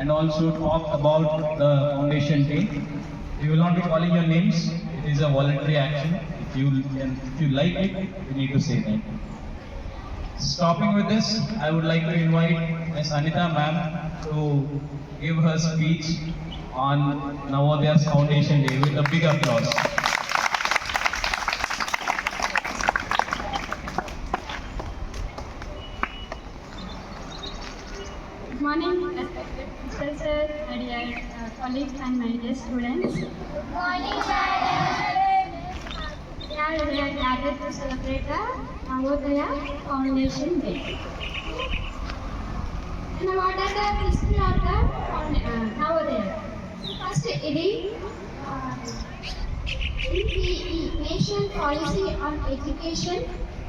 and also talk about the foundation team. We will not be calling your names. It is a voluntary action. If you like it, you need to say that. Stopping with this, I would like to invite Ms. Anita ma'am to give her speech on Navodayas Foundation Day with a big applause. Good morning, respected teachers, sir, my dear colleagues and my dear students. Good morning, madam. We are gathered to celebrate the Navodaya Foundation Day. And what are the history of the Navodaya? First, it is NPE, National Policy on Education,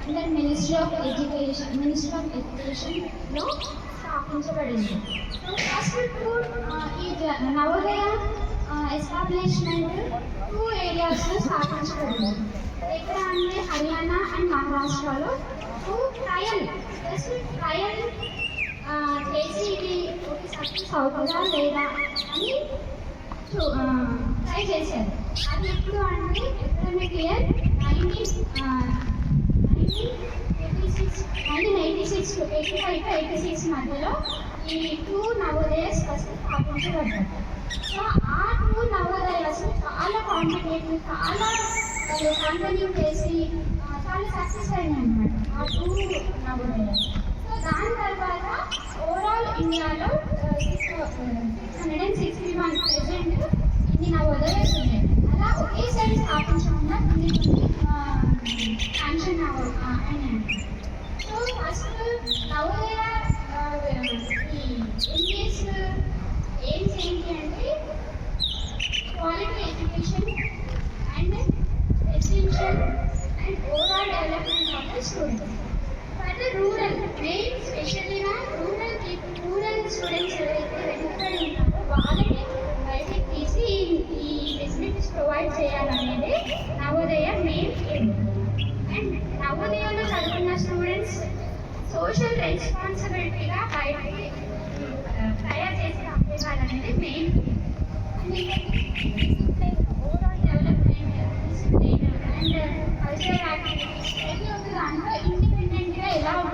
under Ministry of Education, no? స్థాపించబడింది. First ఈ Navodaya establishment 2 ఏరియాస్లో స్థాపించబడింది. ఎక్కడ అంటే Haryana and మహారాష్ట్రలో trial చేసి ఇది success అవుతుందా లేదా అని ట్రై చేశారు. అది ఎప్పుడు అంటే ఎకడమిక్ ఇయర్ 1986 to 85-86 మధ్యలో ఈ 2 నవోదయాస్ ఫస్ట్ స్థాపించబడ్డాయి. సో ఆ 2 నవోదయాస్ చాలా కాంపిటేటివ్, చాలా కంటిన్యూ చేసి చాలా సక్సెస్ అయినాయి అన్నమాట ఆ 2 నవోదయాస్. సో దాని తర్వాత ఓవరాల్ ఇండియాలో 661 ప్రెసెంట్ ఇన్ని నవోదయాస్ ఉన్నాయి. అలా ఒకేసారి స్థాపించకుండా శాంక్షన్ అయినాయి. So first Navodaya NES AIIMS ఏంటి అంటే quality education and essential and overall development of the students. For the rural main స్పెషల్లీగా రూరల్ స్టూడెంట్స్ ఎవరైతే వెనుకబడి ఉన్నారో వాళ్ళని బయటికి తీసి ఈ ఫెసిలిటీస్ ప్రొవైడ్ చేయాలనేది నవోదయ మెయిన్ ఎయిమ్. అండ్ నవోదయలో చదువుకున్న స్టూడెంట్స్ సోషల్ రెస్పాన్సిబిలిటీగా బయటికి తయారు చేసిన